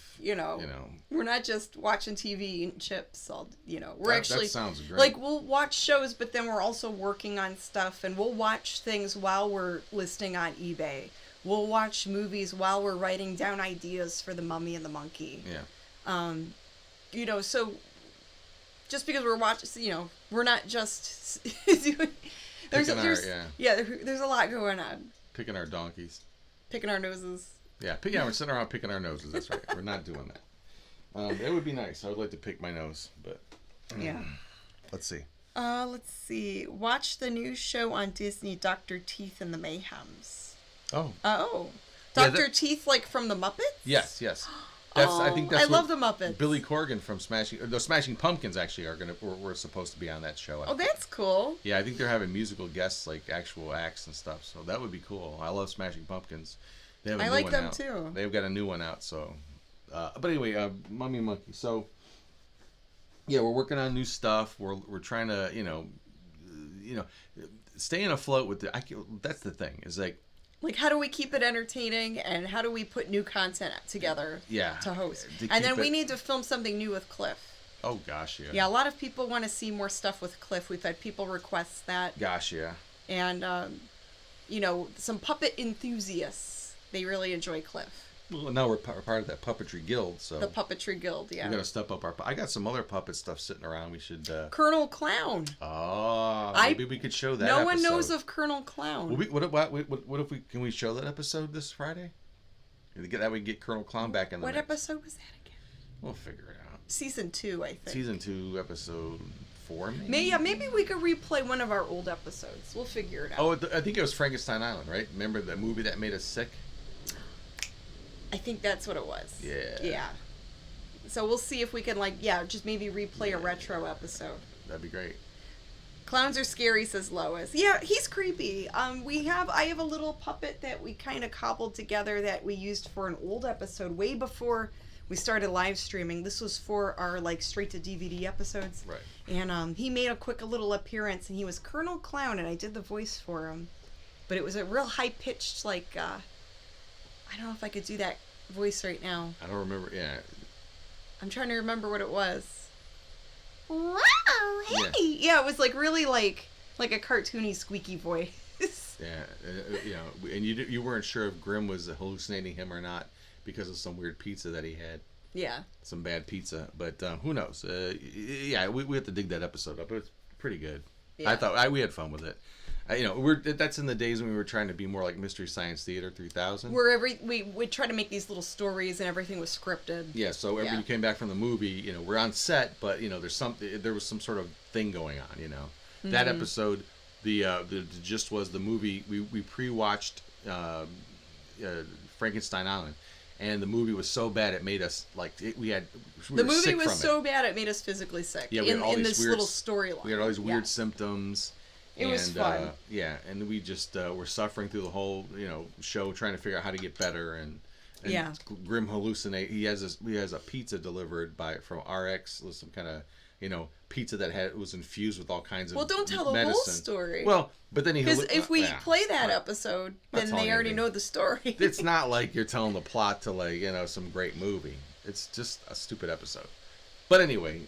We're not just watching TV eating chips. We're actually. That sounds great. Like we'll watch shows, but then we're also working on stuff, and we'll watch things while we're listing on eBay. We'll watch movies while we're writing down ideas for The Mummy and the Monkey. Yeah. So just because we're watching, we're not just doing. There's a lot going on. Picking our donkeys. Picking our noses. Yeah, we're sitting around picking our noses. That's right. We're not doing that. It would be nice. I would like to pick my nose, but yeah. Let's see. Let's see. Watch the new show on Disney, Dr. Teeth and the Mayhems. Oh. Oh. Dr. Teeth, like from the Muppets? Yes. I think that's I love the Muppets. Billy Corgan from Smashing Pumpkins actually we're supposed to be on that show. Oh, that's cool. Yeah, I think they're having musical guests, like actual acts and stuff. So that would be cool. I love Smashing Pumpkins. They have a new like one them out. too. They've got a new one out. So, but anyway, Mummy and Monkey. So, yeah, we're working on new stuff. We're trying to staying afloat with that's the thing. Is like how do we keep it entertaining, and how do we put new content together to host? And then we need to film something new with Cliff. Oh, gosh, yeah. Yeah, a lot of people want to see more stuff with Cliff. We've had people request that. Gosh, yeah. And, some puppet enthusiasts, they really enjoy Cliff. Well, now we're part of that puppetry guild, so... The puppetry guild, yeah. We gotta step up I got some other puppet stuff sitting around. We should... Colonel Clown. Oh, maybe we could show that No episode. one knows of Colonel Clown. What if we... Can we show that episode this Friday? That way get Colonel Clown back in the mix. What episode was that again? We'll figure it out. Season 2, I think. Season 2, episode 4, maybe? Maybe we could replay one of our old episodes. We'll figure it out. Oh, I think it was Frankenstein Island, right? Remember the movie that made us sick? I think that's what it was. Yeah. Yeah. So we'll see if we can, just maybe replay a retro episode. That'd be great. Clowns are scary, says Lois. Yeah, he's creepy. I have a little puppet that we kind of cobbled together that we used for an old episode way before we started live streaming. This was for our, straight to DVD episodes. Right. And he made a quick little appearance, and he was Colonel Clown, and I did the voice for him. But it was a real high-pitched, I don't know if I could do that voice right now. I don't remember. Yeah. I'm trying to remember what it was. Wow, hey. Yeah, it was really like a cartoony squeaky voice. Yeah, and you weren't sure if Grimm was hallucinating him or not because of some weird pizza that he had. Yeah. Some bad pizza, but who knows? Yeah, we have to dig that episode up. It was pretty good. Yeah. I thought we had fun with it. That's in the days when we were trying to be more like Mystery Science Theater 3000. Where we would try to make these little stories and everything was scripted. Yeah, so everybody who came back from the movie, we're on set, but there was some sort of thing going on. Mm-hmm. That episode, the gist was the movie we pre-watched Frankenstein Island, and the movie was so bad it made us the movie was so bad it made us physically sick. Yeah, we had all in these this little storyline. We had all these weird symptoms. It was fun. And we just were suffering through the whole, show, trying to figure out how to get better. And Grimm hallucinate. He has a pizza delivered from RX, with some kind of, pizza that was infused with all kinds of medicine. Well, don't tell the whole story. Well, but then because if we play that episode, then they already know the story. It's not like you're telling the plot to some great movie. It's just a stupid episode. But anyway,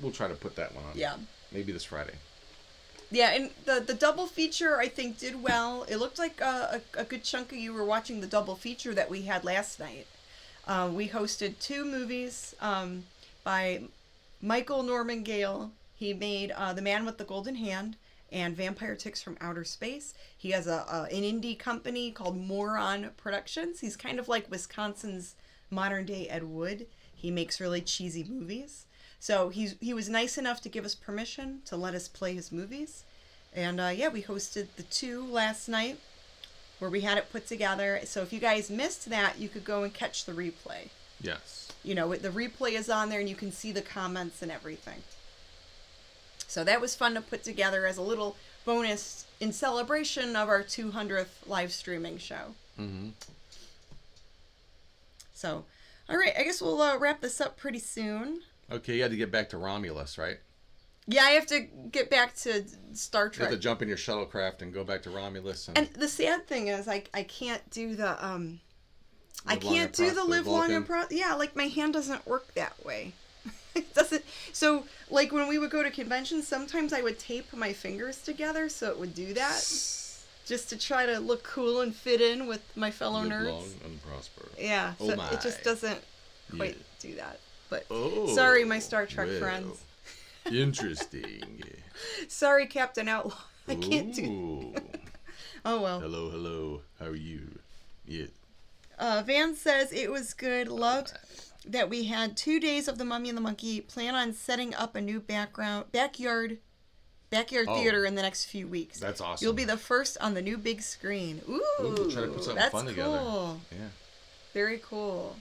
we'll try to put that one on. Yeah. Maybe this Friday. Yeah, and the double feature, I think, did well. It looked like a good chunk of you were watching the double feature that we had last night. We hosted 2 movies by Michael Norman Gale. He made The Man with the Golden Hand and Vampire Ticks from Outer Space. He has an indie company called Moron Productions. He's kind of like Wisconsin's modern-day Ed Wood. He makes really cheesy movies. So he was nice enough to give us permission to let us play his movies. And we hosted the 2 last night where we had it put together. So if you guys missed that, you could go and catch the replay. Yes. The replay is on there and you can see the comments and everything. So that was fun to put together as a little bonus in celebration of our 200th live streaming show. Mm-hmm. So, all right, I guess we'll wrap this up pretty soon. Okay, you had to get back to Romulus, right? Yeah, I have to get back to Star Trek. You have to jump in your shuttlecraft and go back to Romulus. And the sad thing is, I can't do the live long and prosper. Yeah, my hand doesn't work that way. It doesn't. So, when we would go to conventions, sometimes I would tape my fingers together so it would do that, just to try to look cool and fit in with my fellow nerds. Live long and prosper. Yeah, so it just doesn't quite do that. But sorry, my Star Trek friends. Interesting. Sorry, Captain Outlaw. I can't do. Ooh. Oh well. Hello. How are you? Yeah. Van says it was good. Loved that we had 2 days of the Mummy and the Monkey. Plan on setting up a new backyard theater in the next few weeks. That's awesome. You'll be the first on the new big screen. Ooh, try to put something that's fun cool. together. Yeah. Very cool.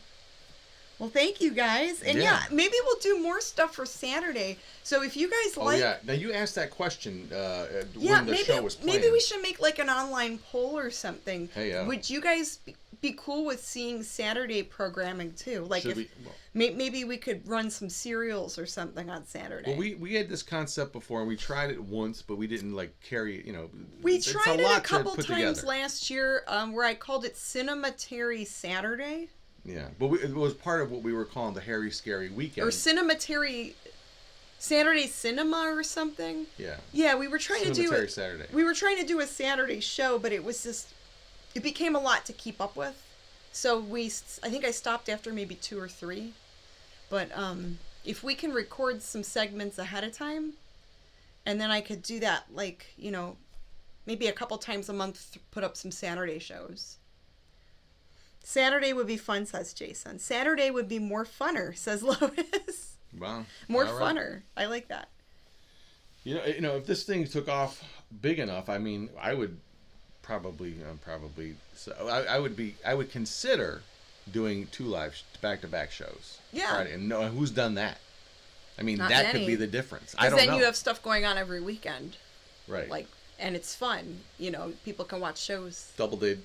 Well, thank you guys. And yeah, maybe we'll do more stuff for Saturday. So if you guys like... Oh, yeah. Now, you asked that question when the show was playing. Maybe we should make like an online poll or something. Hey, yeah. Would you guys be cool with seeing Saturday programming too? Like maybe we could run some serials or something on Saturday. Well, we had this concept before, and we tried it once, but we didn't like carry, We tried it a couple times together. last year where I called it Cinematary Saturday. Yeah, but it was part of what we were calling the Harry Scary Weekend. Or Cinematary Saturday Cinema or something. Yeah. Yeah, we were trying to do it. Saturday. We were trying to do a Saturday show, but it became a lot to keep up with. So I think I stopped after maybe 2 or 3. But if we can record some segments ahead of time, and then I could do that, like, maybe a couple times a month, put up some Saturday shows. Saturday would be fun, says Jason. Saturday would be more funner, says Lois. Wow. More funner. I like that. If this thing took off big enough, I mean, I would I would consider doing 2 live back-to-back shows. Yeah. Friday. And who's done that? I mean, Not that many. could be the difference. I don't know. Because then you have stuff going on every weekend. Right. And it's fun. People can watch shows. Double day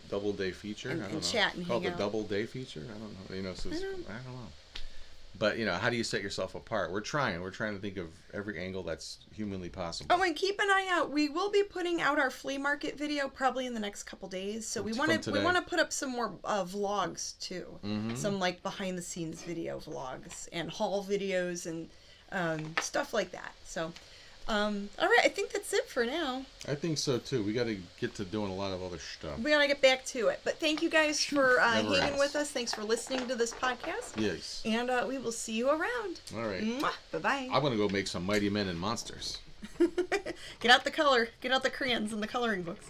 feature. And, I don't know. chat and called hang the out. double day feature. I don't know. I don't know. But how do you set yourself apart? We're trying to think of every angle that's humanly possible. Oh, and keep an eye out. We will be putting out our flea market video probably in the next couple days. So we want to put up some more vlogs too. Mm-hmm. Some like behind the scenes video vlogs and haul videos and stuff like that. So. All right, I think that's it for now. I think so too. We got to get to doing a lot of other stuff. We got to get back to it. But thank you guys for hanging with us. Thanks for listening to this podcast. Yes. And we will see you around. All right. Bye-bye. I'm going to go make some Mighty Men and Monsters. Get out the color. Get out the crayons and the coloring books.